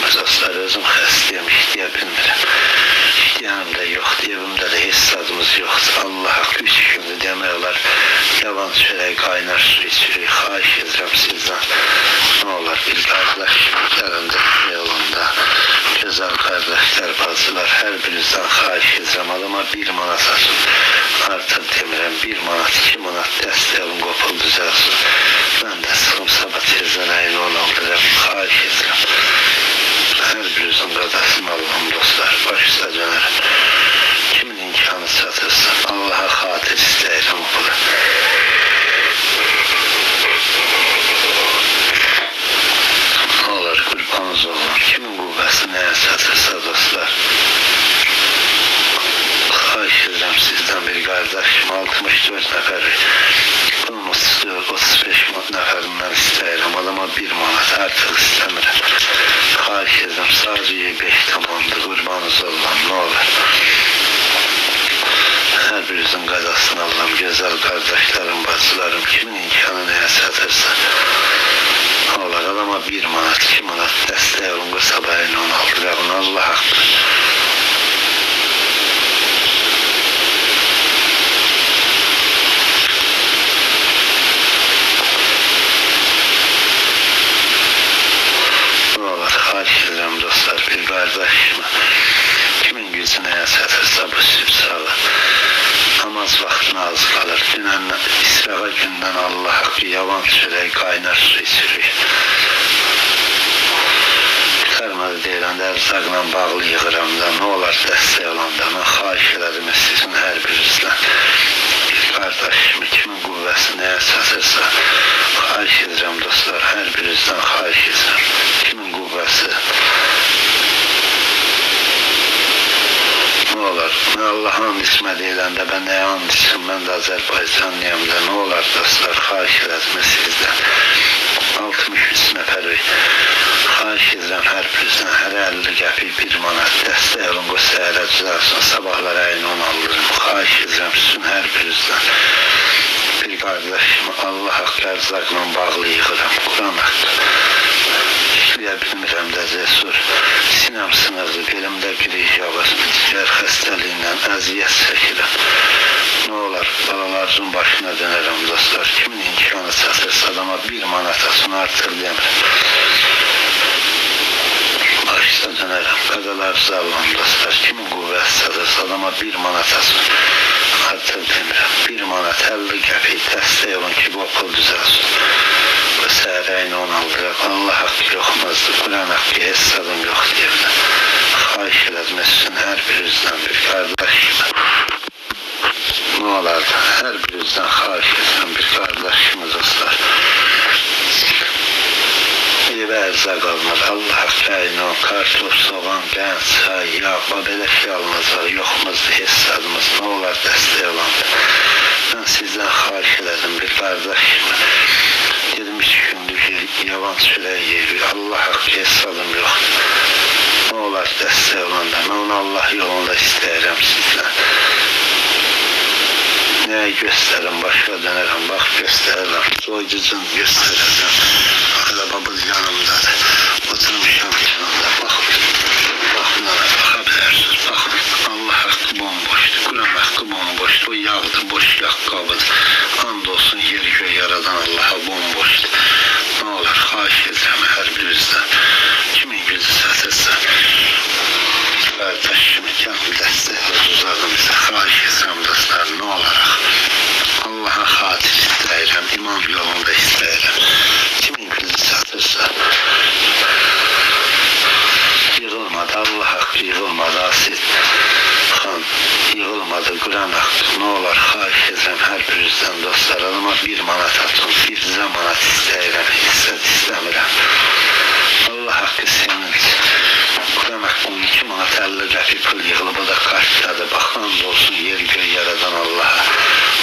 Dostlar, özüm xəstəyəm, işləyə bilmirəm. İşləyənim də yoxdur, evimdə də heç zadımız yoxdur. Allaha 3 gündür demək olar, yavan çörək, qaynar su içirik. Xahiş edirəm sizdən, nə olar, bir qardaş gəlində yolunda, gözəl qardaşlar, bacılar, hər birinizdən xahiş edirəm, adama 1 manat atın. Artıq demirəm, 1 manat, 2 manat dəstək olun, qopul düzəlsin. Mən də sıxım sabah tezdən əyli olanlarım, xahiş edirəm. Hər birinizin qadasını Allah'ım dostlar, baş üstə dönərəm. Kimin imkanı çatırsa, Allah'a xatir istəyirəm bunu. Ne olur, qurbanınız olun. Kimin qüvvəsi nəyə çatırsa dostlar. Xahiş edirəm sizdən bir qardaşım, 64 nəfər. Bunun 35 nəfərindən istəyirəm. Adama 1 manat artıq istəmirəm. Xahiş edirəm, sadəcə 5 tamamdır, qurbanınız olun, nə olur. Hər birinizin qadasını Allah'ım, gözəl qardaşlarım, bacılarım, kimin imkanı nəyə çatırsa. Ne olur, adama 1 manat, 2 manat dəstək olun, qısa bayını 16 rəqun, Allah haqqdır. Dostlar, bir qardaşım, kimin gücünə çatırsa bu sübh sağı, namaz vaxtına az qalır, dünən İsrağa gündən Allah haqqı yavan çörək, qaynar su içirik. Qurtarmadı deyilən ərzaqla bağlı yığıram da, nə olar dəstək olanda, mən xahiş elədim sizin hər birinizdən. Bir qardaşım, kimin qüvvəsi nəyə çatırsa, xahiş edirəm dostlar, hər birinizdən xahiş edirəm. Kimin qüvvəsi ne olur, ne Allah'ın ismə deyiləndə ben nəyə and içim, mən də Azərbaycanlıyam da, ne olar dostlar, xahiş elədim sizdən. 63 nəfəri xahiş edirəm hər birinizdən, hər 50 qəpik 1 manat dəstək olun, qoy səhərə düzəlsin, sabahlar ayını 10 alırım. Xahiş edirəm sizin hər birinizdən. Bir qardaşım, Allah haqqı ərzaqla bağlı yığıram, Quran haqqı. İşləyə bilmirəm də cəsur, sinəm sınırdı, belimdə giriş yavaz, digər xəstəliyindən əziyyət çəkirəm. Nə olar, balalarımın başına dönərəm dostlar, kimin imkanı çatırsa adama 1 manat asın, artıq demirəm. Başına dönərəm, qadalarınızı alın dostlar, kimin qüvvəsi çatırsa adama 1 manat asın, artıq demirəm. 1 manat 50 qəpik dəstək olun ki, bu pul düzəlsin. Bu səhərəyin 10 aldıraq, Allah haqqı yoxmazdır, Quran haqqı heç sadım yoxdur evdə. Xahiş elədim sizin hər birinizdən bir qardaşım. Ne olardı, hər birinizdən xahiş edirəm bir qardaşımız dostlar. Evə ərzaq alınır, Allah haqqı ayını, kartof, soğan, qən, çay, yağ, belə şey alınacaq, yoxmuzdur, heç sadımız, ne olar dəstək olandı. Mən sizdən xahiş elədim bir qardaşım. Dedim 3 gündür ki, yavan çörək yeyirik, Allah haqqı heç sadım yoxdur. Ne olar dəstək olanda, mən onu Allah yolunda istəyirəm sizdən. Nəyə göstərim, başqa dönərəm, bax göstərirəm, soyucun göstərirəm. Hələ babız yanımdadır, oturmuşam yanımda, bax bunlara baxa bilərsiniz, bax Allah haqqı bomboşdur, Quran haqqı bomboşdur, o yağdır, boş yağ qabıdır. And olsun yeri göy yaradan Allah'a bomboşdur. Ne olur, xahiş edirəm hər birinizdən, kimin gücü çatırsa, qardaşım, kəmil dəstəklər uzadım bizə, xahiş edirəm dostlar, ne olaraq. Allah'a xatir istəyirəm, imam yolunda istəyirəm. Kimin gücü çatırsa, yığılmadı, Allah haqqı yığılmadı, asid xan yığılmadı, Quran haqqı, ne olur, xahiş edirəm hər birinizdən dostlar, adama 1 manat atın, 1 manat istəyirəm, hissət istəmirəm. Allah haqqı senin Quran haqqının 2 manat 50 qəpik pul yığılıb, o da kartdadır, baxan olsun yer göy yaradan Allah'a.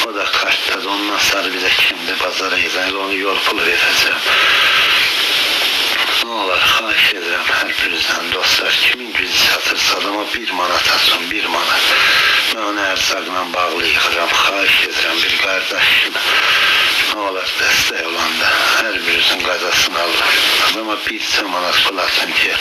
O da kartdadır, ondan sonra bizə kimdir, bazara gizən, onu yol pulu verəcəm. Ne olur, xahiş edirəm hər birinizdən dostlar, kimin gücü çatırsa adama 1 manat asın, 1 manat. Mən onu ərzaqla bağlı yığıram, xahiş edirəm bir qardaşım. Ne olur, dəstək olanda hər birinizin qadasını alır. Adama 1 manat pul atın ki,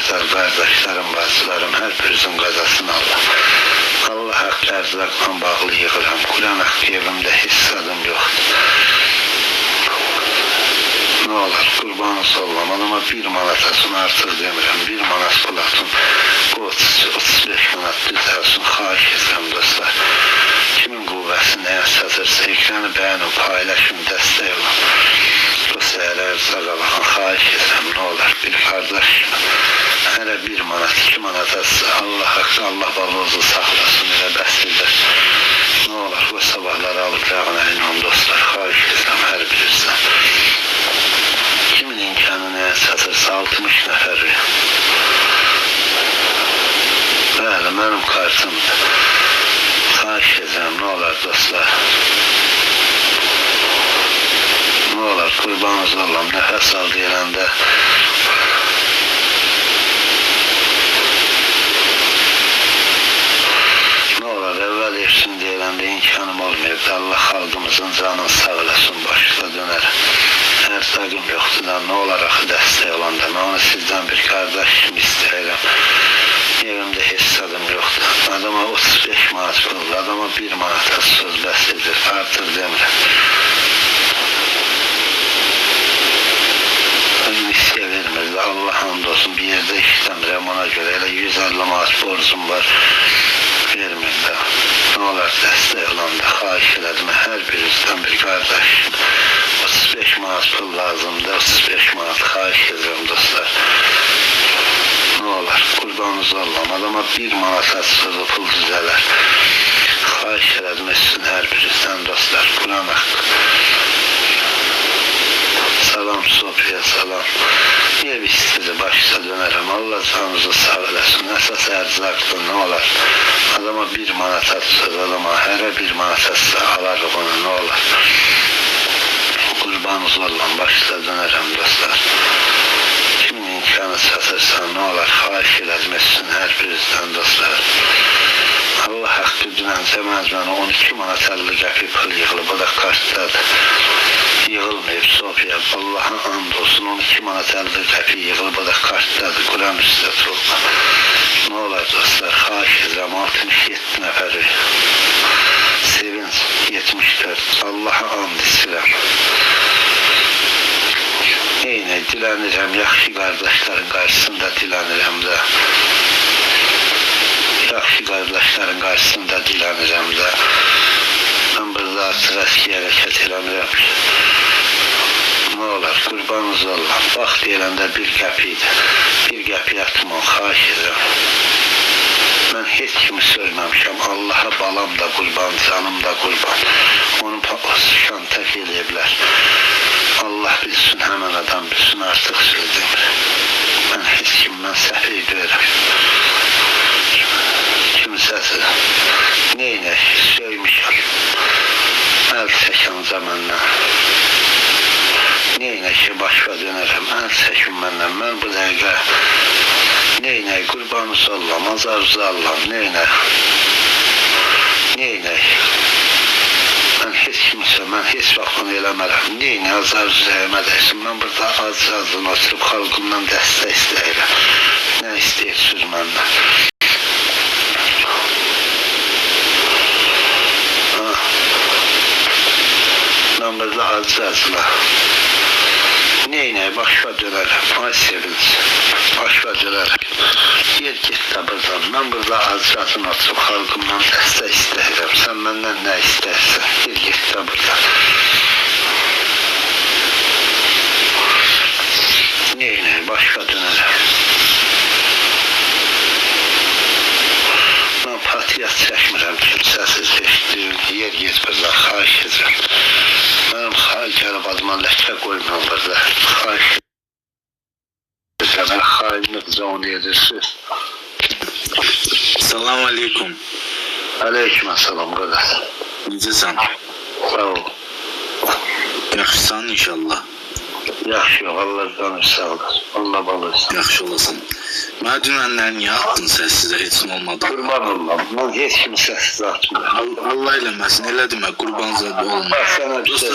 dostlar, kardeşlerim, bacılarım, her birinizin qazasını Allah. Allah haqq ərzaqla bağlı yığıram. Quran haqqı evimdə hissadım yoxdur. Ne olur kurbanız olam. Adama 1 manatasını artıq demirəm. 1 manat pul bu 35 manat düzəlsin. Xahiş edirəm dostlar. Kimin qüvvəsi nəyə satırsa ekranı bəyənin, paylaşın, dəstək olun. Dosyayla ərzaq alın. Xahiş edirəm ne olur. Bir kardeş hələ 1 manat 2 manat atsa Allah haqqı, Allah balınızı saxlasın. Elə bəslidir. Ne olur bu sabahları alıp rəğnəyin on dostlar. Xahiş edirəm hər birinizdən. Kimin imkanı nəyə satırsa 60 nəfər. Bəli, mənim kartımdır. Xahiş edirəm ne olur dostlar. Ne olur qurbanınız olam. Nəfəs al deyəndə evvel etsin deyəndə imkanım olmayıb. Allah xalqımızın canını sağ eləsin, başına dönərəm. Ərzaqım yoxdur da, nə olaraq dəstək olanda, mən onu sizdən bir qardaş kimi istəyirəm. Evimdə hesabım yoxdur. Adama 35 manat pul, adama 1 manata söz bəsidir, artıq demirəm. Missiyə vermirdi, Allah hamd olsun, bir yerdə işləmirəm, ona görə elə 150 manat borcum var. Vermirdi. Ne olur dəstək olanda xahiş elədim. Hər birinizdən bir qardaş. 35 manat pul lazımdır. 35 manat xahiş edirəm dostlar. Ne olur qurbanınız olam. Adama 1 manat atsızı pul düzələr. Xahiş elədim etsin hər birinizdən dostlar. Quran haqqı. Salam Sofiya, salam. Ev istedi, başta dönerəm. Allah canınızı sağ eləsin. Əsas ərzaqdır, ne olur. Adama 1 manat atsız, adama hərə 1 manat atsa alarıq onu, ne olur. Qurbanınız olan, başta dönerəm dostlar. Kimin imkanı satırsa, ne olur. Xahiş elədim etsin hər birinizdən dostlar. Allah haqqı dünən cəməcməni 12 manat 50 qəpi pul yığılıb, o da kartdadır. Yığılmayıb Sofiya, Allah'a and olsun, 12 manat 50 qəpi yığılıb, o da kartdadır, Quran üstə tutulma. Ne olur dostlar, xahiş edirəm 67 nəfəri. Sevinç 74, Allah'a and istəyirəm. Eyni, dilənirəm, yaxşı qardaşların qarşısında dilənirəm də. Yaxşı qardaşların qarşısında dilənirəm də. Mən burada artıq əski hərəkət eləmirəm. Ne olur, qurbanınız ollam. Bax deyiləndə 1 qəpiydi. 1 qəpiy atmam, xahiş edirəm. Mən heç kimi söyləməmişəm. Allaha balam da qurban, canım da qurban. Onu şantaj eləyiblər. Allah bilsin, həmən adam bilsin, artıq söz demir. Mən heç kim, mən səhv edirəm. Kimsəsi neynək, söymüşəm. Əl çəkin zamanla. Neynək ki, başqa dönərəm, əl çəkin məndən. Mən bu dəqiqə neynək, qurbanınız Allah'ım, azarınızı Allah'ım, neynək. Neynək. Mən heç kimsə, mən heç vaxt onu eləmərəm. Neynək, azarınızı əymədəksin. Mən burada az-azdan oturub xalqımdan dəstək istəyirəm. Nə istəyirsiniz məndən? Mən burada az-azla. Neynək, başqa dönərəm. Ay sevinç, başqa dönərəm. Yer git də buradan. Mən burada az-azdan oturub xalqımdan dəstək istəyirəm. Sən məndən nə istəyirsən? Yer git də buradan. Neynək, başqa dönərəm. Mən patiyat çəkmirəm, kimsəsiz eşitdirim. Yer git buradan, xahiş edirəm. Mənim gəlib adıma ləkə qoymuram burada. Xahiş edirəm, xainlikcə onu edirsiniz. Salam aleykum. Aleyküm salam qardaş. Necəsən? Sağ ol. Yaxşısan inşallah. Yaxşı, Allah canı sağ olasın. Allah balırsın. Yaxşı olasın. Mənə dünənlər niyə atdın səssizə heç nə olmadı? Qurban olmam. Mən heç kimi səssiz atmıyorum. Allah eləməsin, elə demə, qurban zad olma. Sənə bir şey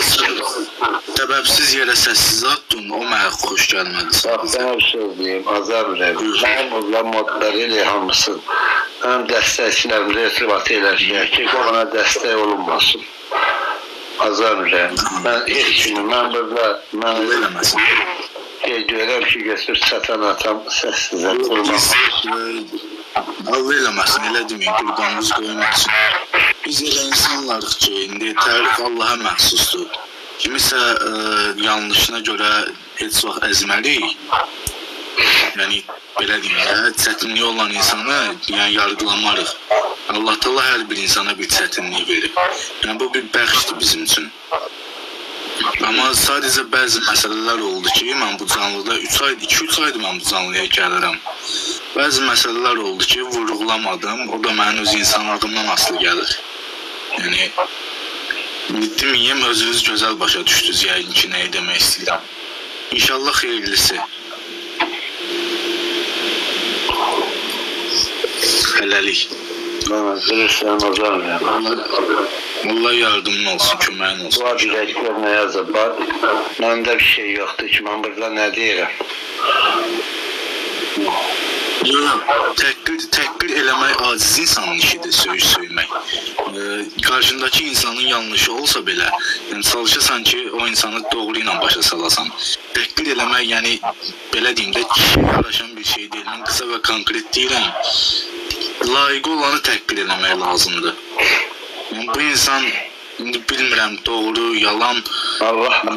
Səbəbsiz yerə səssiz atdın, o mənə xoş gəlmədi. Sənə bir şey deyim, azar verəm. Mənim oğlan modları ilə hamısı. Mənim dəstəkçilərimdə irtibat eləşək ki, ona dəstək olunmasın. Azar verəm. Mən heç kimi, mən burada, mən Eləməsin. görəm ki, götür çatan atam səssizə qurban. Allah eləməsin, elə deməyin, qurbanınız qoymasın. Biz elə insanlarıq ki, indi tərif Allaha məxsusdur. Kimisə yanlışına görə heç vaxt əzməliyik. Yəni, belə deyim, çətinliyi olan insanı yargılamarıq. Allah Teala hər bir insana bir çətinlik verir. Yəni, bu bir bəxşdir bizim üçün. Amma sadəcə bəzi məsələlər oldu ki, mən bu canlıda 2-3 aydır mən bu canlıya gəlirəm. Bəzi məsələlər oldu ki, vurğulamadım, o da mənim öz insanlığımdan asılı gəlir. Yəni, deməyim, özünüz gözəl başa düşdünüz, yəqin ki, nəyi demək istəyirəm. İnşallah xeyirlisi. Hələlik. Bilirsən, azar verəm. Allah yardımın olsun, köməyin olsun. Dua diləklər nə yazıb? Məndə bir şey yoxdur ki, mən burada nə deyirəm? Təhqir eləmək aciz insanın işidir, söymək. Qarşındakı insanın yanlışı olsa belə, yəni çalışırsan ki, o insanı doğru ilə başa salasan. Təhqir eləmək, yəni belə deyim də, kişiyə yaraşan bir şey deyil. Mən qısa və konkret deyirəm, layiqi olanı təhqir eləmək lazımdır. Yəni, bu insan, indi bilmirəm, doğru, yalan,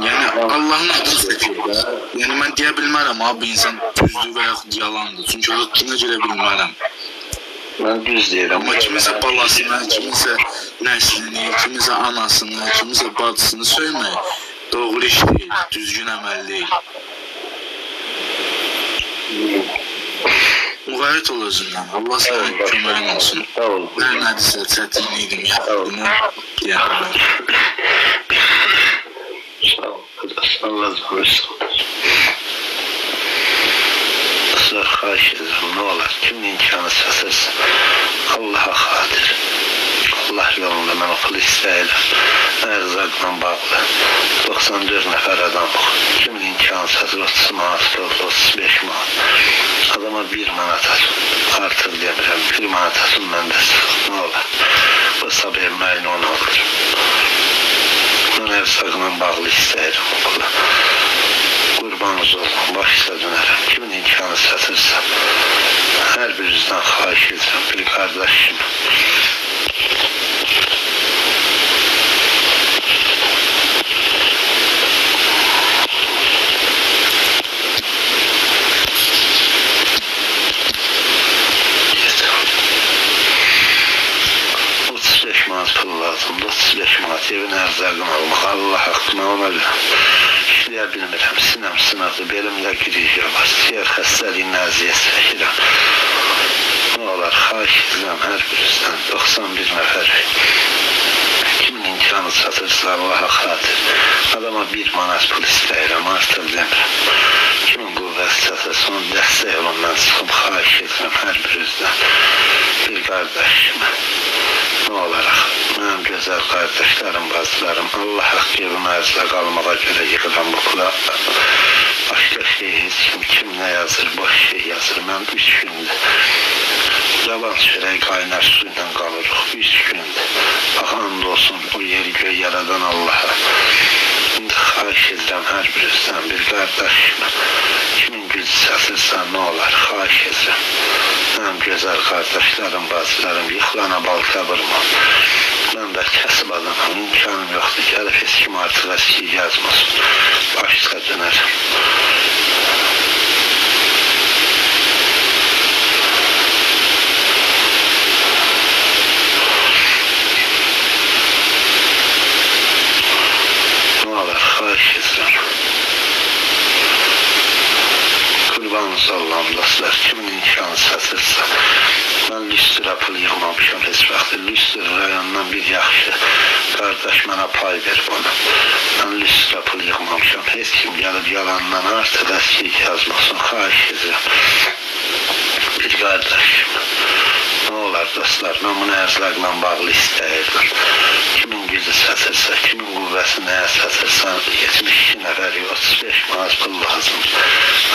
yəni Allahın adını seçir də. Yəni, mən deyə bilmərəm, bu insan düzdür və yaxud yalandır. Çünki haqqını görə bilmərəm. Mən düz deyirəm. Amma kimisə balasını, kimisə nəslini, kimisə anasını, kimisə bacısını söymək doğru iş deyil, düzgün əməl deyil. Müğayət ol özündən. Allah sənə köməyin olsun. Hər nədirsə çətinliydim, bunu deyərəm. Sağ ol, Allah qorusun. Sizə xahiş edirəm, nə olar, kimin imkanı çatırsa, Allaha xatir. Allah yolunda mən okul istəyirəm. Ərzaqla bağlı 94 nəfər adamıq. Kimin imkanı çatır, 30 manat, 35 manat. Adama 1 manat atın. Artıq demirəm, 1 manat atın, məndə sıxıl, nə olar. Bu sabir müəyyən onu olur. Mən ərzaqla bağlı istəyirəm okula. Qurbanınız olun, başla dönərəm. Kimin imkanı çatırsa, hər birinizdən xahiş edirəm, bir qardaşım. Pul lazımdır, 35 manat evin ərzaqını almaq, Allah haqqına ona görə işləyə bilmirəm, sinəm sınaqdır, belimdə girişə var, siyər xəstəliyin əziyyət çəkirəm. Nə olar, xahiş edirəm hər birinizdən 91 nəfər. Kimin imkanı çatırsa Allaha xatir. Adama 1 manat pul istəyirəm, artıq demirəm. Kimin qüvvəsi çatırsa onu dəstək olun, mən çıxım, xahiş edirəm hər birinizdən. Bir qardaşımı. Nə olaraq, mənim gözəl qardaşlarım, bacılarım, Allah haqqı evimə ərzaq almağa görə yığıram bu kula. Başqa şey heç kim nə yazır, boş şey yazır. Mən 3 gündür yalan çörək qaynar su ilə qalırıq, 3 gündür. Bax, and olsun o yeri göy yaradan Allaha. İndi xahiş edirəm hər birinizdən, bir qardaşımı. Kimin gücü çatırsa nə olar, xahiş edirəm. Mənim gözəl qardaşlarım, bacılarım, yıxılana balta vurma. Mən də kəsib adamım, imkanım yoxdur, gəlib heç kim artıq əski yazmasın. Başqa dönərəm. Nə olar, xahiş edirəm. Qurbanınız Allah'ım dostlar, kimin imkanı çatırsa. Mən Lüstürə pul yığmamışam heç vaxt. Lüstür rayonundan bir yaxşı qardaş mənə pay verib onu. Mən üstüne pul yığmamışam. Heç kim gəlib yalandan artıq əskik yazmasın. Xahiş edirəm. Bir qardaşım. Ne olar dostlar, mən bunu ərzaqla bağlı istəyirdim. Kimin gücü çatırsa, kimin qüvvəsi nəyə çatırsa, 72 nəfəri 35 manat pul lazım.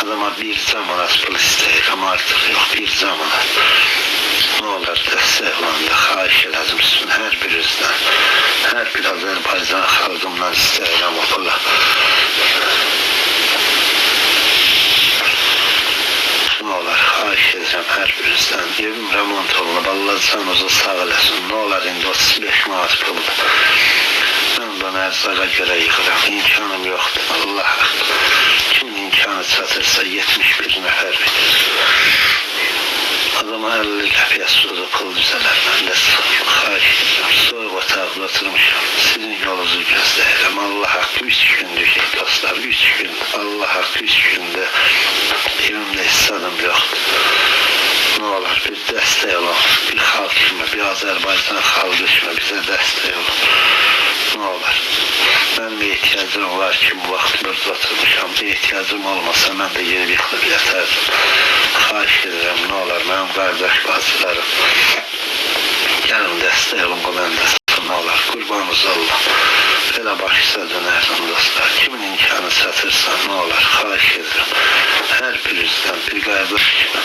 Adama bir manat pul istəyirəm, artıq yox, bir manat. Ne olar dəstək olanda xahiş elədim sizin hər birinizdən. Hər bir Azərbaycan xalqımdan istəyirəm o pula. Ne olar xahiş edirəm hər birinizdən. Evim remont olunub, Allah canınızı sağ eləsin. Ne olar indi 35 manat puldur. Mən ondan ərzaqa görə yığıram. İmkanım yoxdur. Allah kimin imkanı çatırsa 71 nəfər verir. Adama 50 qəpiyə suda pul düzələr. Mən də xahiş edirəm. Soyuq otaqda oturmuşam. Sizin yolunuzu gözləyirəm. Allah haqqı 3 gündür ki dostlar, 3 gün. Allah haqqı 3 gündə evimdə hissadım yoxdur. Ne olar bir dəstək olun. Bir xalq kimi, bir Azərbaycan xalqı kimi bizə dəstək olun. Ne olar. Mənim ehtiyacım var ki, bu vaxt burada oturmuşam. Ehtiyacım olmasa mən də yer yıxılıb yatərdim. Xahiş edirəm, ne olar, mənim qardaş bacılarım. Gəlin dəstək olun, bu məndə ne olar, qurbanınız Allah. Belə başsa dönərdim dostlar. Kimin imkanı çatırsa ne olar, xahiş edirəm. Hər birinizdən bir qardaş kimi.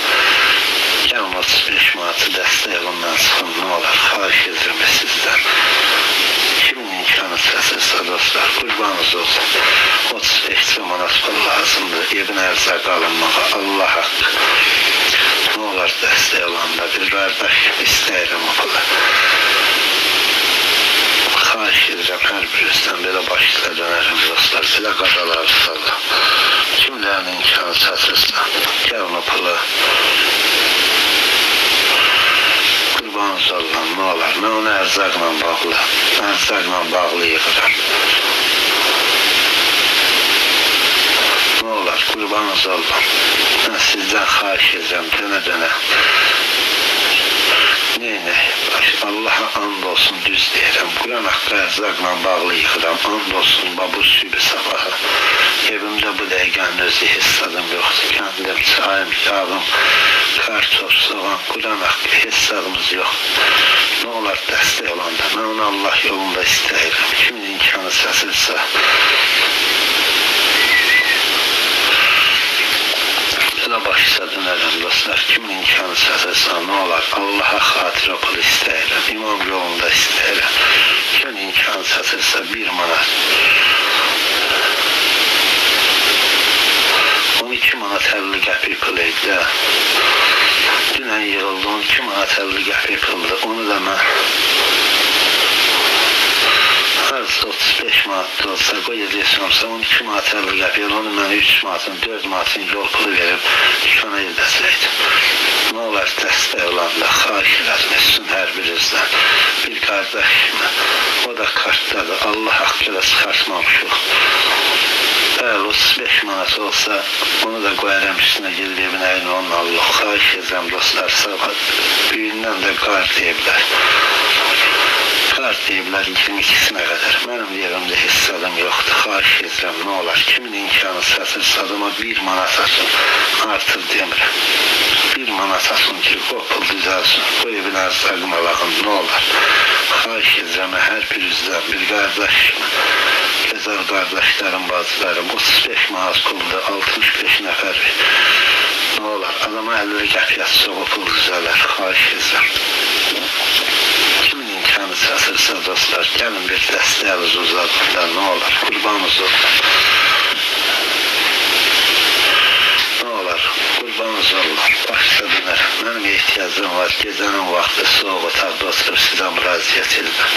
Gəlin 35 manatı dəstək olundan çıxın, ne olar, xahiş edirəm sizdən. Kimin imkanı çatırsa dostlar, qurbanınız olsun. 35 manat pul lazımdır, evin ərzaq alınmağa, Allah haqqı. Ne olar dəstək olanda bir qardaş istəyirəm o pula. Xahiş edirəm hər birinizdən belə başla dönərəm dostlar, belə qadalar sağla. Kimlərin imkanı çatırsa, gəlin o pula. Qurbanınız Allah'ım, ne olar, mən onu ərzaqla bağlı yığıram. Ne olar, qurbanınız Allah'ım, mən sizdən xahiş edirəm, dönə. Allah'a and olsun düz deyirəm. Quran haqqı ərzaqla bağlı yığıram. And olsun bu sübü sabahı. Evimdə bu dəqiqənin özü hessadım yoxdur. Kəndim, çayım, yağım, kartof, soğan, Quran haqqı hessadımız yoxdur. Ne olar dəstək olanda. Mən onu Allah yolunda istəyirəm. Kimin imkanı çatırsa. Belə başsa dönərəm dostlar, kimin imkanı çatırsa ne olar, Allah'a xatirə pul istəyirəm, imam yolunda istəyirəm. Kimin imkanı çatırsa 1 manat. 12 manat 50 qəpik pul idi. Dünən yığıldı 12 manat 50 qəpik puldu. Onu da mən harcı 35 manatda olsa qoyacaqsamsa 12 manat 50 qəpik, onu mən 3 manatın, 4 manatın yol pulu verib dükana edəcəkdim. Ne olar dəstək olanda xahiş elədim hər birinizdən. Bir qardaş kimi, o da kartdadır, Allah haqqıyla çıxartmamışıq. Bəli, 35 manat olsa onu da qoyaram üstünə gedir evin əyini onun Allah. Xahiş edirəm dostlar, sabah büyündən də qar deyiblər. Qar deyiblər 22-sinə qədər. Mənim yerimdə hissadım yoxdur. Xahiş edirəm, ne olar, kimin imkanı çatırsa adama 1 manat atın. Artıq demirəm. 1 manat atın ki, o pul düzəlsin. Bu evin ərzaqını alağın, ne olar. Xahiş edirəm hər birinizdən bir qardaş kimi. Gözəl qardaşlarım, bacılarım, 35 manat puldur, 65 nəfər. Ne olar, adama 50 qəpiyə çox pul düzələr, xahiş edirəm. Kimin imkanı çatırsa dostlar, gəlin bir dəstəyiniz uzadında, ne olar, qurbanınız olsun. Ne olar, qurbanınız olun, başda dönərəm. Mənim ehtiyacım var, gecənin vaxtı soğuk otaqda oturub sizə müraciət edirəm.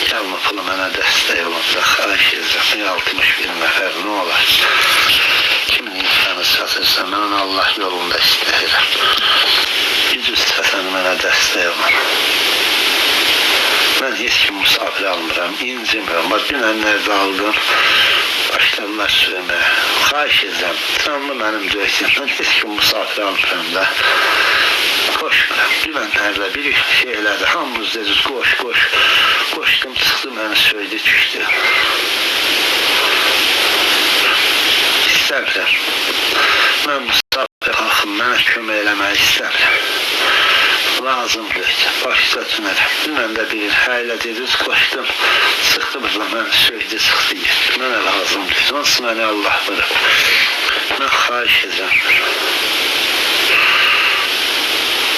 Gəlin o pulu mənə dəstək olun da, xahiş edirəm, 61 nəfər, ne olar. Kimin imkanı çatırsa, mən onu Allah yolunda istəyirəm. Gücü çatan mənə dəstək olun. Mən heç kim misafir almıram, inciməm. Dünənlərdə aldım, başladılar söyləməyə. Xahiş edirəm, canlı mənim döyəsin, mən heç kim misafir almıram da. Koşmuram, dünənlərdə bir şey elədi, hamımız dedik, qoş. Qoşdum, çıxdı, məni söydü, düşdü. dönərəm. Mən bu sabah qalxım, mənə kömək eləmək istəmirəm. Lazımdır, başda dönərəm. Dünən də bilir, hələ dediniz, qoşdum, sıxdı burada, mən söydü, sıxdı, getdi. Mənə lazımdır, onsuz mənə Allah vurub. Mən xahiş edirəm.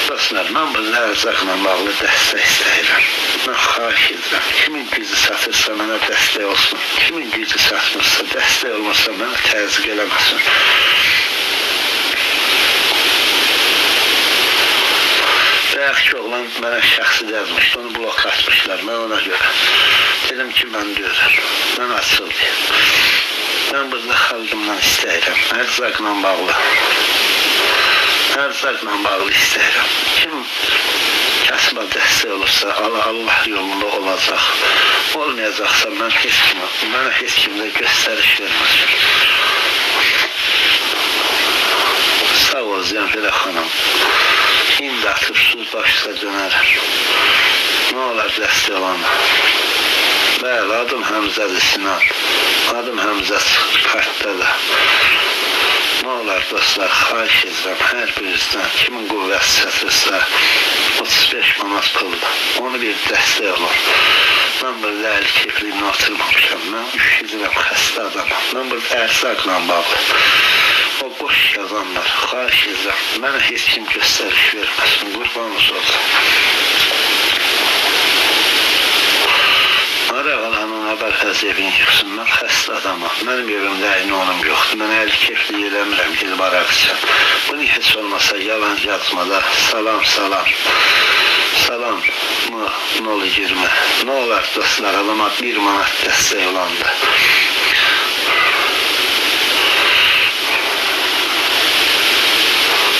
Dostlar, mən bu ərzaqla bağlı dəstək istəyirəm. Mən xahiş edirəm. Kimin gücü satırsa mənə dəstək olsun. Kimin gücü satmırsa, dəstək olmasa mənə təzyiq eləməsin. Bəyək ki, oğlan mənə şəxsi yazmışdı, onu blok atmışlar, mən ona görə. Dedim ki, mən deyirəm, mən açıldı. Mən burada xalqımdan istəyirəm, ərzaqla bağlı. Ərzaqla bağlı istəyirəm. Kim kəsbə dəstək olursa, Allah yolunda olacaq. Olmayacaqsa, mənə heç kimdə göstəriş verməsin. Sağ ol, Zənfirə xanım. İndi atırsız başsa dönərəm. Nə olar dəstək olana? Bəli, adım Həmzədir Sinan. Adım Həmzə partdadır. Nə olar dostlar, xahiş edirəm hər birinizdən. Kimin qüvvəsi çatırsa, 35 manat puldur. Onu bir dəstək olur. Mən burada əli keyfliyimlə oturmamışam. Mən üşüdürəm, xəstə adamım. Mən burada ərzaqla bağlı. O boş yazanlar, xahiş edirəm. Mənə heç kim göstəriş verməsin. Qurbanınız olsun. Araqalanın haber evin yıxsın. Mən xəstə adamım. Mənim evimdə aynonum yoxdur. Mən əli keyfli eləmirəm, gedib araq içəm. Bunu heç olmasa yalan yazmada salam salam. Salam mı, 0-20. Nə olar dostlar, alıma 1 manat dəstək olanda.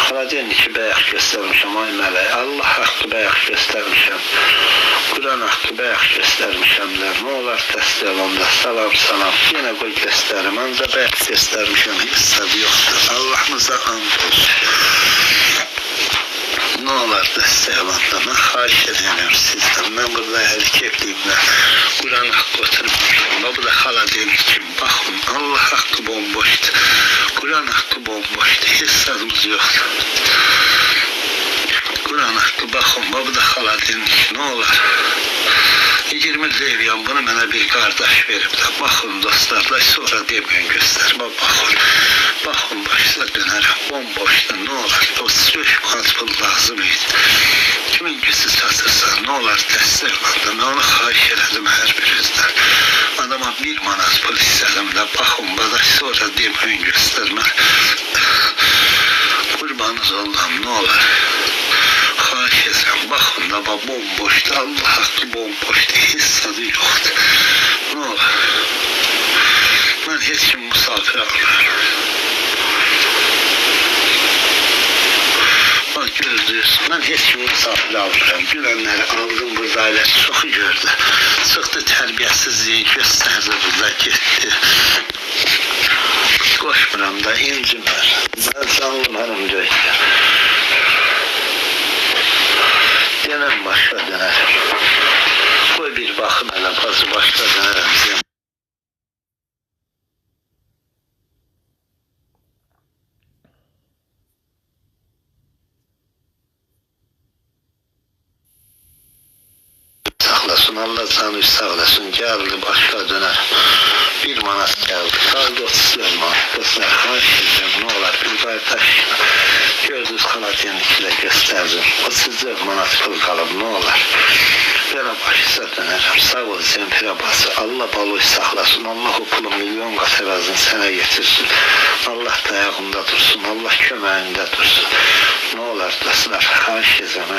Xaladeniki bəyək göstərmişəm, ay mələk. Allah haqqı bəyək göstərmişəm. Quran haqqı bəyək göstərmişəmlər. Nə olar dəstək olanda, salam salam. Yenə qoy göstərim, ancaq bəyək göstərmişəm, heç səbəb yoxdur. Allahımıza and olsun. Nə olar dəstək olanda, mən xahiş edirəm sizdən. Mən burada əli keyfliyimlə Quran haqqı oturmuşam. Bu da xaladenik kimi, baxın, Allah haqqı bomboşdur. Quran haqqı bomboşdur, heç sözümüz yoxdur. Quran haqqı baxın, bu da xaladenik, nə olar? 20 levyan bunu mənə bir qardaş verib də, baxın dostlarla, sonra deməyin göstər, baxın. Baxın, başla dönərəm, bomboşdur, nə olar? O söş manat pul lazım idi. Kimin gücü çatırsa, nə olar dəstək olanda, mən onu xahiş elədim hər birinizdən. Adama 1 manat pul istədim də, baxın, bada sonra deməyin göstərmə. Qurbanınız oldum, nə olar? Xahiş edirəm, baxın da, bomboşdur, Allah haqqı bomboşdur, heç tadı yoxdur. Nə olar? Mən heç kim misafir almıram. Bak gördünüz, mən heç kim misafir almıram. Gülənləri aldım, burada ailəsi çoxu gördü. Çıxdı tərbiyəsizliyi göstərdi, burada getdi. Qoşmuram da, incimər. Mən canlı mənim döyüklər. Denəm başqa dönərəm. Qoy bir baxın hələ, bazı başqa dönərəm. Sağlasın, Allah canı sağlasın, gəldi başqa dönər. 1 manat gəldi, qaldı 34 manat. Dostlar, xahiş edirəm, nə olar, bir qardaş gördünüz xaladeniklə göstərdim. 34 manat pul qalıb, nə olar? Belə başısa dönərəm, sağ ol Zənfirə bası, Allah baloy saxlasın, Allah o pulu milyon qat əvəzini sənə getirsin. Allah dayağında dursun, Allah köməyində dursun. Nə olar dostlar, xahiş edirəm.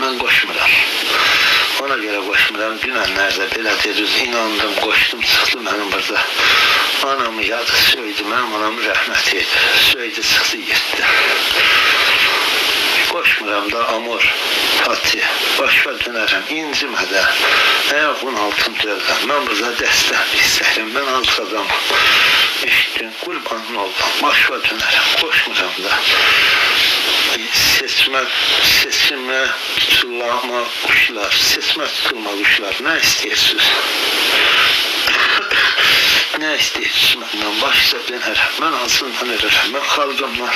Mən qoşmuram. Ona görə qoşmuram. Dünənlərdə belə dediniz, inandım, qoşdum, çıxdı mənim burada. Anamı yadı, söydü, mənim anamı rəhmət edir. Söydü, çıxdı, getdi. Qoşmuram da Amur, Fatih, başqa dönərəm, incimədə, ayağın altın döyürəm. Mən burada dəstək istəyirəm, mən alt adamım. Eşitdin, qurbanın oldum, başqa dönərəm, qoşmuram da. seçimə tutulma uşlar, seçimə tutulma uşlar, nə istəyirsiniz? Nə istəyirsiniz məndən? Başsa dönərəm, mən hansından ölürəm, mən xalqımdan.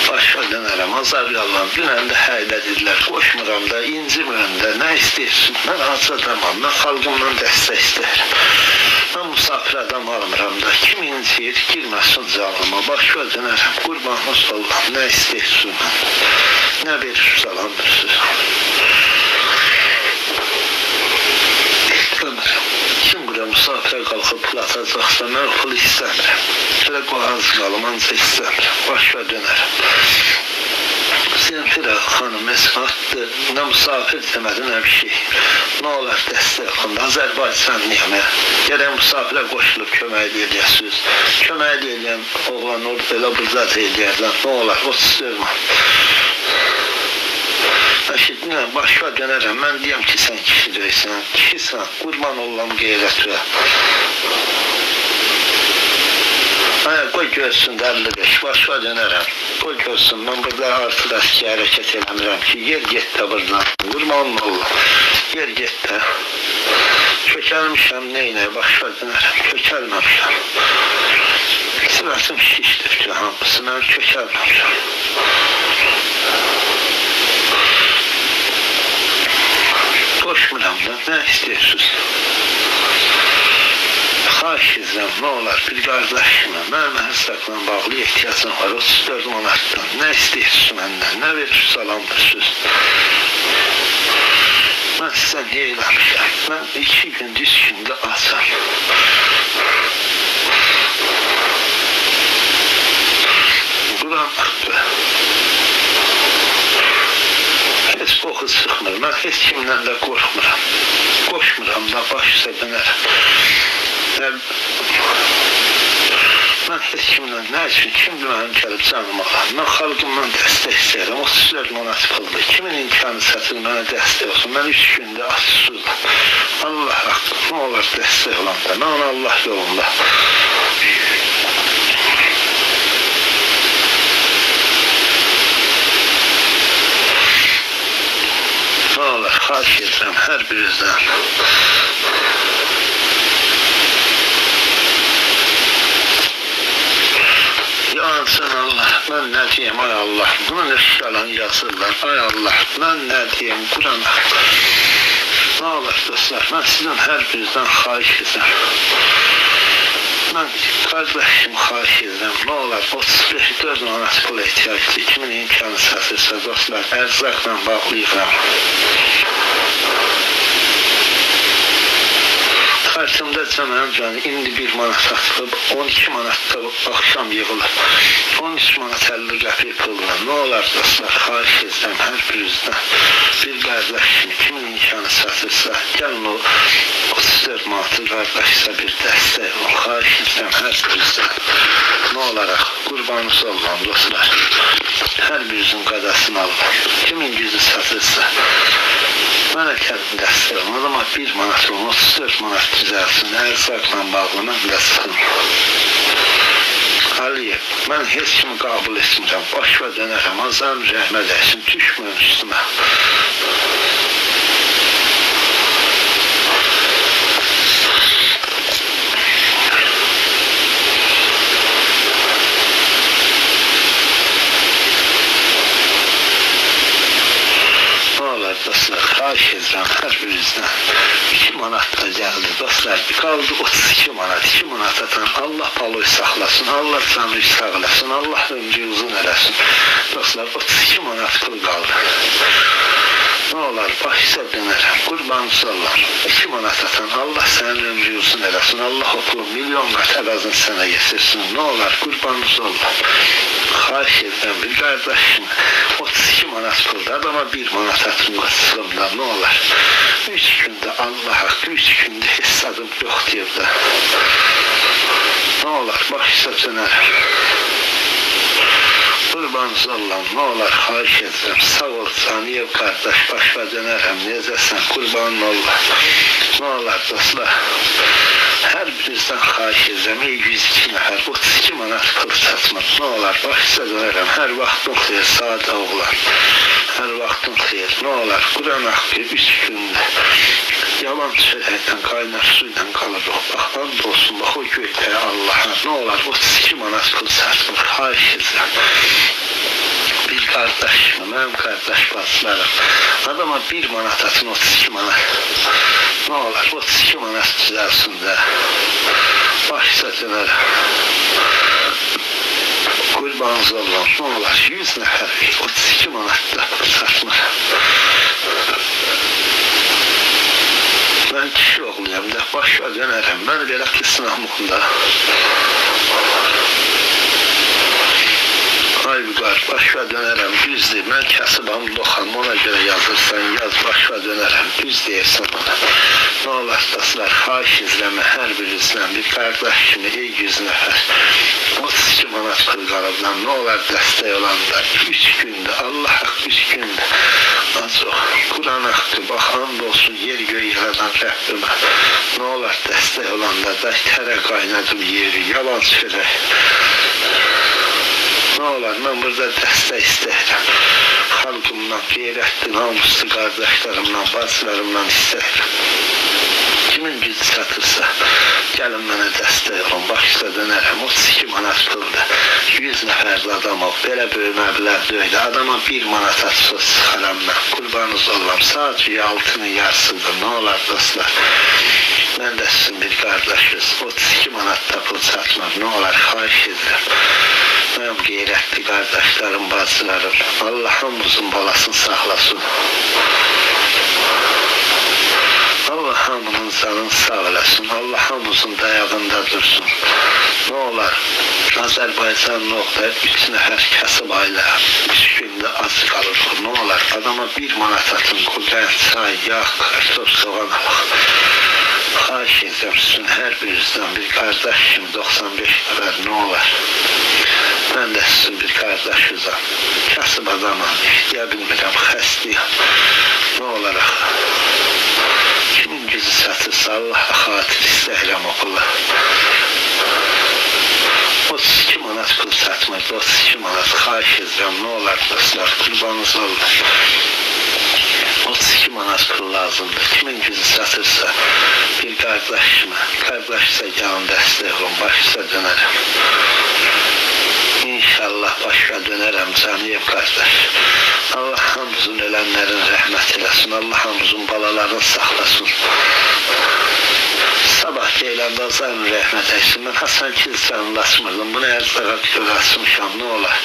Başa dönərəm, azarlayarlar, dünən də həylədirlər, qoşmuram da, incimirəm də, nə istəyirsin? Mən hansız adamam, mən xalqımdan dəstək istəyirəm. Mən musafir adam almıram da, kim incir, girməsin canıma, başa dönərəm, qurbanınız ollam, nə istəyirsin? Nə verir salamırsınız? İstəmirəm. Kim bura musafirə qalxıb pul atacaqsa, mən pul istəmirəm. Şöyle qoğaz qalım, ancaq istəmirəm, başa dönərəm. Zemfira xanım mesaj attı, nə musafir demədi, nə bir şey. Nə olar dəstək olun, Azərbaycanlıyam ya. Gələn musafirə qoşulub kömək edəcəksiniz. Kömək edəyən oğlan orada elə burada da edəyərlər. Nə olar, 34 man. Eşitməyəm, başa dönərəm. Mən deyəm ki, sən kişi deyirsən. Kişisən, qurban olam qeyrətə. Qoy görsün 55, başa dönərəm. Qoy görsün, mən burada artıq əski hərəkət eləmirəm ki, yer getdə buradan, qurbanın olur, yer getdə. Kökəlmişəm, neynə, başa dönərəm, kökəlməmişəm. Sivəsim şişdir ki, hamısı, mən kökəlməmişəm. Qoşmuram da, nə istəyirsiniz? Xahiş edirəm, nə olar, bir qardaşımı, mənim həsrətlə bağlı ehtiyacım var, 34 manatdan, nə istəyirsiniz məndən, nə verir salamırsınız? Mən sizə niyə eləmişəm, mən 2 gün, 3 gündə açam. Quran haqqı. Heç boxu sıxmır, mən heç kimdən də qorxmuram. Qoşmuram da, başsa dönərəm. Mən heç kimdən, nə üçün, kimdir mənim gəlib canım alan? Mən xalqımdan dəstək istəyirəm, 34 manat puldur. Kimin imkanı çatır mənə dəstək olsun? Mən 3 gündə açsızlar. Allah haqqı, nə olar dəstək olanda? Mən Allah yolunda. Nə olar, xahiş edirəm hər birinizdən. Yansın Allah, mən nə deyəm, ay Allah, bunun eşyalan yazırlar, ay Allah, mən nə deyəm, Qurana. Nə olar dostlar, mən sizin hər birinizdən xahiş edirəm. Mən qardaşım xahiş edirəm, nə olar, 35-4 manat pul ehtiyacdır, kimin imkanı çatırsa dostlar, ərzaqla bağlayıram. Karşımda canım canı indi 1 manat atılıb, 12 manatda akşam yığılıb, 13 manat 50 qəpik pulla. Nə olar dostlar, xahiş edirəm hər birinizdən. Bir qardaşım, kimin imkanı çatırsa, gəlin o 34 manatı qardaşsa bir dəstək olun. Xahiş edirəm hər birinizdən. Nə olaraq, qurbanınız olun dostlar. Hər birinizin qadasını alın. Kimin gücü çatırsa. Mənə kəndin dəstək olun, ama 1 manat olun, 34 manat düzəlsin, ərzaqla bağlı, mən də sıxın. Aliyev, mən heç kimi qabul etmirəm, başa dönərəm, azam rəhmət əksin, düşməyəm üstümə. Dostlar, xahiş edirəm hər birinizdən 2 manat da gəldi dostlar, qaldı 32 manat, 2 manat atan Allah paloy saxlasın, Allah canı sağ eləsin, Allah ömrü uzun eləsin dostlar, 32 manat pul qaldı. Nə olar, başsa dönərəm, qurbanınız olar, 2 manat atan Allah sənin ömrü uzun eləsin, Allah o pulu milyon qat əvəzini sənə yetirsin, nə olar, qurbanınız olar. Xahiş edirəm bir qardaşım, 32 manat pulda, adama 1 manat atın qasılımdan, nə olar? 3 gündə Allah haqqı, 3 gündə hesabım yox deyir də. Nə olar, başsa dönərəm. Qurbanınız olan, ne olar, xahiş edirəm. Sağ ol, Caniyev qardaş, başa dönərəm. Necəsən, qurbanın Allah. Ne olar, dostlar. Hər birinizdən xahiş edirəm. 102 nəfər, 32 manat pul satmaq. Ne olar, başa dönərəm. Hər vaxtın xeyir, sadə oğlan. Hər vaxtın xeyir. Ne olar, Quran haqqı 3 gündə. Yalan çörəkdən, qaynar suyla qalırıq. Bax, and olsun, bax o göydə Allah'a. Ne olar, 32 manat pul satmaq. Xahiş edirəm. Bir qardaşım, mənim qardaş bacılarım. Adama 1 manat atın, 32 manat. Ne olar, 32 manat düzəlsin də. Başsa dönərəm. Qurbanınız olan, ne olar, 100 nəfər, 32 manat da satmır. Mən kişi oğluyam da, başa dönərəm. Mən belə ki, sınavmıqda. Ay vüqar, başa dönərəm, düzdür. Mən kasıbam, loxam, ona görə yazırsan, yaz, başa dönərəm, düz deyirsən ona. Ne olar, dostlar, xahiş izləmə, hər birinizdən bir qardaş kimi, 100 nəfər. 32 manat pul qalıbdan, ne olar, dəstək olanda, 3 gündə, Allah haqqı 3 gündə. Ancaq, Quran haqqı, baxan olsun, yer göy yaradan Rəbbimə. Ne olar, dəstək olanda da tərə qaynadım yeri, yalan çörək. Ne olar, mən burada dəstək istəyirəm. Xalqımdan, qeyrətli, namuslu qardaşlarımdan, bacılarımdan istəyirəm. Kimin gücü çatırsa, gəlin mənə dəstək olun, başda dönərəm, 32 manat pulda, 100 nəfərli adam ol, belə böyük məbləğ döydə, adama 1 manat atsa sıxaram mən, qurbanınız olam, sadəcə altının yarısıdır, ne olar dostlar. Mən də sizin bir qardaşız, 32 manat da pul çatmır, ne olar, xahiş edirəm. Mənim qeyrətli qardaşlarım, bacılarım, Allah hamımızın balasını saxlasın. Allah hamının canını sağ eləsin, Allah hamımızın dayağında dursun. Ne olar, Azərbaycan nokta 3 nəfər kasıb ailə, 3 gündə az qalır. Ne olar, adama 1 manat atın, qulqayın, çay, yağ, kartof, soğan alıq. Xahiş edirəm sizin hər birinizdən bir qardaş kimi 95 nəfər, ne olar. Mən də sizin bir qardaşızam, kasıb adamam, işləyə bilmirəm, xəstəyəm. Ne olaraq, kimin gücü çatırsa Allah'a xatir istəyirəm o pula. 32 manat pul satmır, 32 manat xahiş edirəm, ne olar dostlar, qurbanınız olur. 32 manat pul lazımdır, kimin gücü çatırsa bir qardaşıma, qardaşsa gəlin dəstək olun, başsa dönərəm. İnşallah başa dönərəm Caniyev qardaş. Allah hamımızın ölənlərin rəhmət eləsin, Allah hamımızın balalarını saxlasın. Sabah geyləndə azarın rəhmət əksin. Mən Hasan Kilsanını açmırdım, bunu ərzağa bir açmışam, ne olar.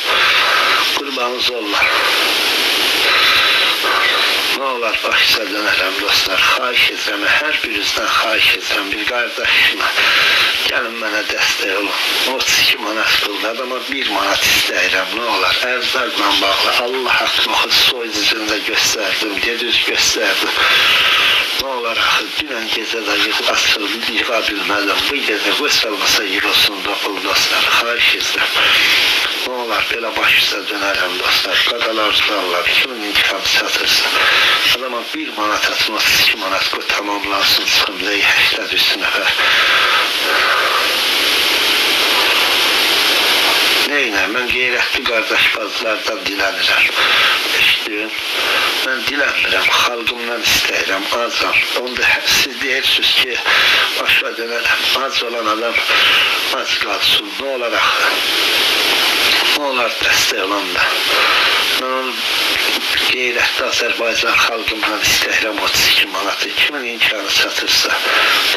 Qurbanınız olar. Ne olar, başsa dönərəm dostlar, xahiş edirəm, hər birinizdən xahiş edirəm, bir qardaşıma, gəlin mənə dəstək olun. 32 manat pulda, adama 1 manat istəyirəm, ne olar, ərzaqla bağlı, Allah haqqını oxu, soy dizində göstərdim, gedüz göstərdim. Ne olar, axı, dünən gecədə açılıb, yığa bilmədim, bu gecə qoysalmasa yığılsın dokul dostlar, xahiş edirəm. Ne olar, belə başsa dönərəm dostlar, qadalar uzarlar, kimin intikamı çatırsa. Adama 1 manat atın, 32 manat qoy tamamlansın, çıxım, deyək, 83 nəfər. Neynə, mən qeyrətli qardaş bazılardan dilənirəm. Eşitdiyim, mən dilənmirəm, xalqımdan istəyirəm, azam. Onda siz deyirsiniz ki, başa dönərəm, az olan adam az qalsın, ne olar axı? Ne olar dəstək olanda? Mən onu qeyrətli Azərbaycan xalqımdan istəyirəm 32 manatı, kimin imkanı çatırsa,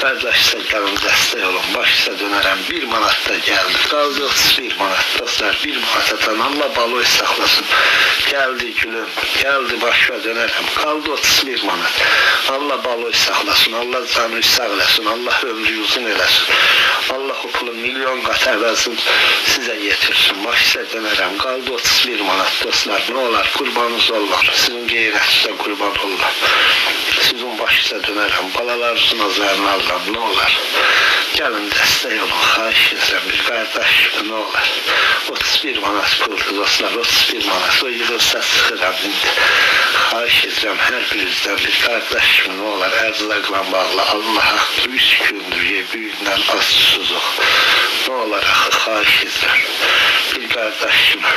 qardaşsa gəlin dəstək olun, başsa dönərəm, 1 manat da gəldi, qaldı 31 manat, dostlar, 1 manat atan, Allah baloy saxlasın, gəldi gülüm, gəldi başa dönərəm, qaldı 31 manat, Allah baloy saxlasın, Allah canı sağ eləsin, Allah ömrü uzun eləsin, Allah o pulun milyon qat əvəzin sizə yetirsin, başsa dönərəm, qaldı 31 manat, dostlar, ne olar, qurbanınız ollar. Sizin qeyrətinizə qurban olurlar. Sizin başınıza dönərəm, balalarınızın azarını alıram, ne olar. Gəlin dəstək olun, xahiş edirəm, bir qardaş kimi, ne olar. 31 manat puldu dostlar, 31 manat, o yığılsa çıxıram indi. Xahiş edirəm, hər birinizdən bir qardaş kimi, ne olar, ərzaqla bağlı, Allah haqqı 3 gündür, büyündən az suzuq. Ne olar, axı, xahiş edirəm, bir qardaş kimi.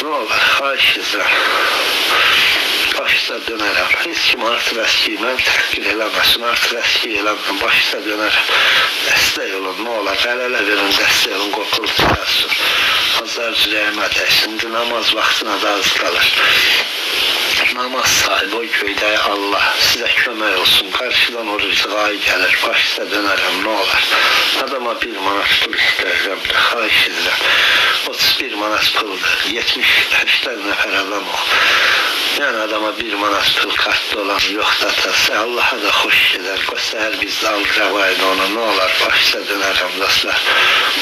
Ne olar, xahiş edirəm. Başta dönərəm. Heç kim artıq əskiyi mən təhqir eləməsin, artıq əskiyi eləməm, başta dönərəm. Dəstək olun, ne olar, əl-ələ verin, dəstək olun, qoxul çıxarsın. Azar cürəyimə dəysin, namaz vaxtına da az qalır. Namaz sahibi o göydəyə Allah sizə kömək olsun, qarşıdan o rızqayı gəlir, başta dönərəm, ne olar. Adama 1 manat pul istəyirəm, xahiş edirəm. 31 manat puldur, 70-80 nəfər adam o. Yani adama 1 manat pul kartda olan yok da Allah'a da hoş gelir. Göster biz de aldıraq onu, ne olar, başta dönərəm dostlar.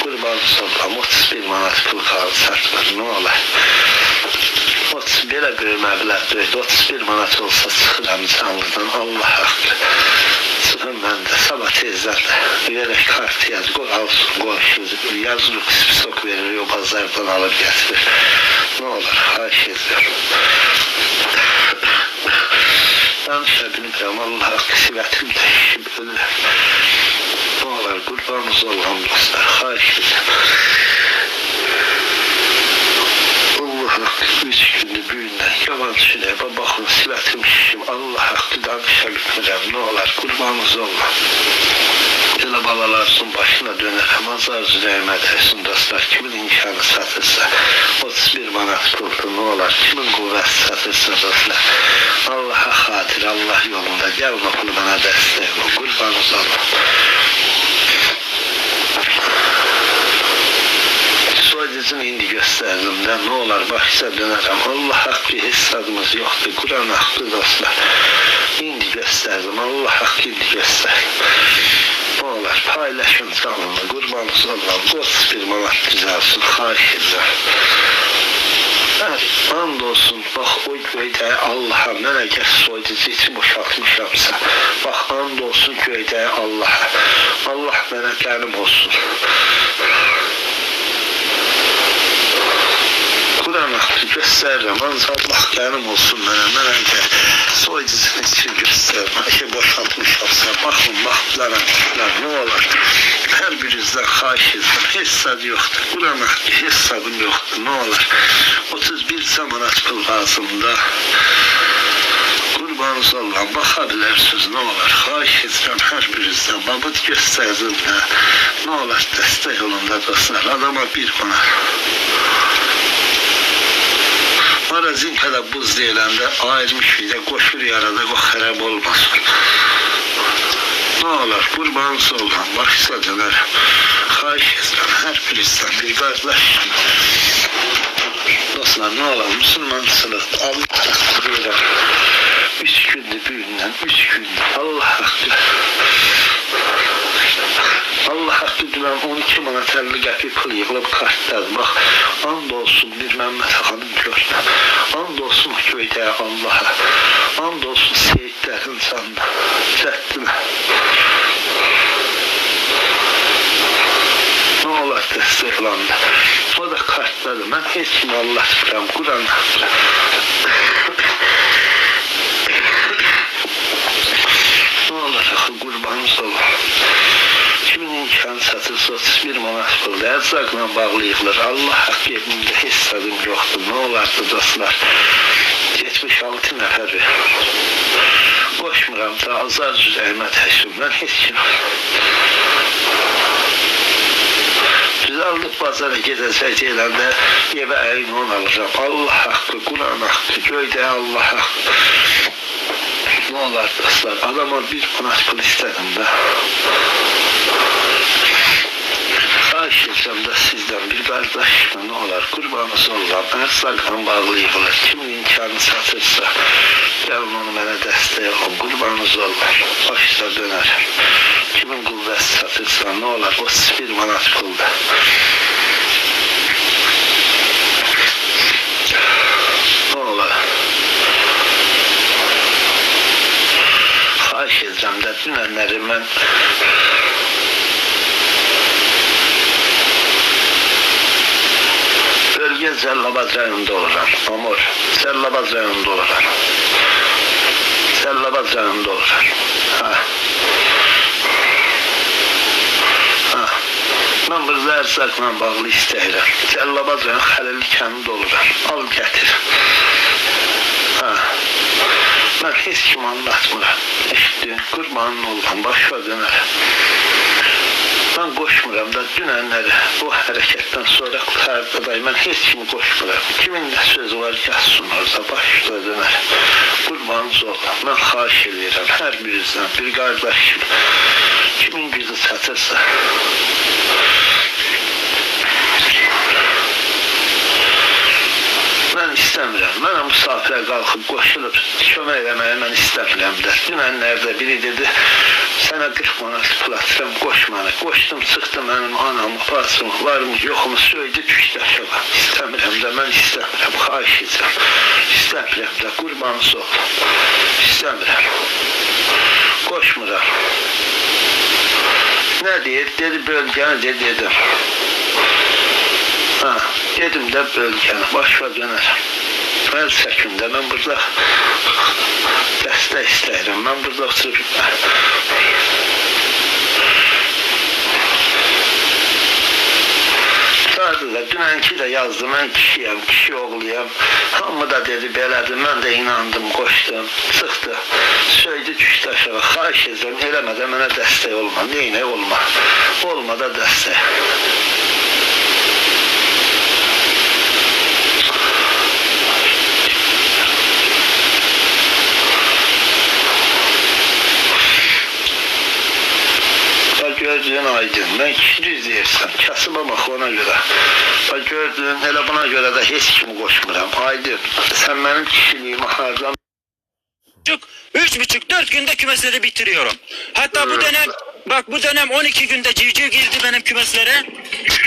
Qurbanınız olam, 31 manat pul qaldı satmır, ne olar. Belə bir məbləğ deyil, 31 manat olsa çıxıram canlıdan, Allah haqqı. Çıxın mən də sabah tezdən verək kartı yaz, qoy alsın, qoy yazılıq, spisok verir, o bazardan alıb gətirir. Ne olar, xahiş edirəm. Danışa bilmirəm, Allah haqqı sivətim də işim ölür. Ne olar, qurbanınız olan dostlar, xahiş edirəm. Allah haqqı 3 gündür büyündən yalan düşünək, baxın sivətim işim, Allah haqqı danışa bilmirəm, ne olar, qurbanınız olan. Elə balalarının başına dönərəm, azar zürəyimə dəysin dostlar, kimin imkanı satırsa, 31 manat puldur, ne olar, kimin qüvvəsi satırsa dostlar, Allah'a xatir, Allah yolunda, gəlin oxulu mənə dəstək olun, qurbanınız olun. Soydizini indi göstərdim də, ne olar, başsa dönərəm, Allah haqqı hesabımız yoxdur, Quran haqqı dostlar, indi göstərdim, Allah haqqı indi göstərdim. Ne olar, paylaşın canını, qurbanınız olun, 31 manat düzəlsin, xahiş edirəm. And olsun, bax o göydəyə Allah'a, mən əgər soyuducu için boşaltmışamsa, bax and olsun göydəyə Allah'a, Allah mənə qənim olsun. Quran haqqı göstərirəm, ancaq Allah qənim olsun mənə, mən əgər soyuducunun için göstərirəm, əgər boşaltmışamsa, baxın, baxdılarım, ne olar, hər birinizdən xahiş edirəm, hesab yoxdur, Quran haqqı hesabım yoxdur, ne olar, 31 manat pul lazımda, qurbanınız olan, baxa bilərsiniz, ne olar, xahiş edirəm hər birinizdən, babıt göstərdim də, ne olar, dəstək olun da dostlar, adama 1 manat. Marazinkada buz deyiləndə ayrılmış bir qoşur yarada, o xərab olmasın. Ne olar, qurbanınız olan, başsa dönərəm, xahiş edirəm hər birinizdən, bir qardaş. Dostlar, ne olar, müsəlmansınız, Allah quruyuram. 3 gündür büyündən, 3 gündür, Allah haqqı. Allah haqqı dünən 12 manat 50 qəpik pul yığılıb kartdadır. Bax, and olsun bir Məmməd xanım gördüm. And olsun göydəyə Allaha. And olsun seyidlərin canına. Cəddinə. Ne olar dəstəklandı. O da kartdadır. Mən heç kimi anlatmıram. Quran haqqı. Ne olar axı, qurbanınız olur. Kimin imkanı satırsa 31 manat pulda ərzaqla bağlı yığılır. Allah haqqı evimdə hesabım yoxdur. Ne olardı dostlar? 76 nəfəri. Qoşmuram da azar üzəyimə təşrim. Mən heç kim. Biz aldıq bazara gedəcək deyiləndə evə əyin on alacam. Allah haqqı, Quran haqqı, göydə Allah haqqı. Ne olar dostlar? Adama 1 manat pul istədim də. Xahiş etsəm də sizdən bir qardaş, ne olar, qurbanınız olan, ərzaqla bağlı yığılır, kimin imkanı satırsa, gəlin onu mənə dəstək olun, qurbanınız olan, başda dönərəm, kimin qüvvəsi satırsa, ne olar, 31 manat pulda. günləri mən bölgə Cəlilabad rayonunda oluram. Amur, Cəlilabad rayonunda oluram. Cəlilabad rayonunda oluram. Mən burada ərzaqla bağlı istəyirəm. Cəlilabad rayon Xəlil kəndində oluram. Al gətir. Mən heç kim anlatmıram. Eşitdin, qurbanın olmam, başa dönər. Mən qoşmuram da dünənləri bu hərəkətdən sonra qurtardıday. Mən heç kimi qoşmuram. Kimin nə sözü var, yazsın orada, başa dönər. Qurbanınız olmam. Mən xahiş edirəm hər birinizdən, bir qardaşım. Kimin gücü çatırsa. Mən istəmirəm. Mənə müsafirə qalxıb qoşulub kömək eləməyə mən istəmirəm də. Dünənlərdə biri dedi, sənə 40 manat pul atıram, qoş mənə. Qoşdum, çıxdı mənim anam, bacım, varım, yoxumu söydü, düşdü aşağı. İstəmirəm də, mən istəmirəm, xahiş edirəm. İstəmirəm də, qurbanınız ol. İstəmirəm. Qoşmuram. Nə deyir? Dedi, bölgəni dedim. Dedim də bölgəni, başa dönərəm. Əl çəkimdə, mən burada dəstək istəyirəm, mən burada oturub. Sadəcə, dünənki də yazdım, mən kişiyəm, kişi oğluyam. Hamı da dedi, belədir, mən də inandım, qoşdum, çıxdı. Söydü, düşdü aşağı, xahiş edirəm, eləmədə mənə dəstək olma, neynə olma, olma da dəstək. Gördüğün aydın, mən kişiniz deyirsən, kasıma bax ona görə. Gördüğün, elə buna görə də heç kimi qoşmuram, aydın. Sən mənim kişiliyimi hardan... 3,5-4 günde kümesleri bitiriyorum. Hatta bu dönem, bak bu dönem 12 günde civciv girdi benim kümeslere.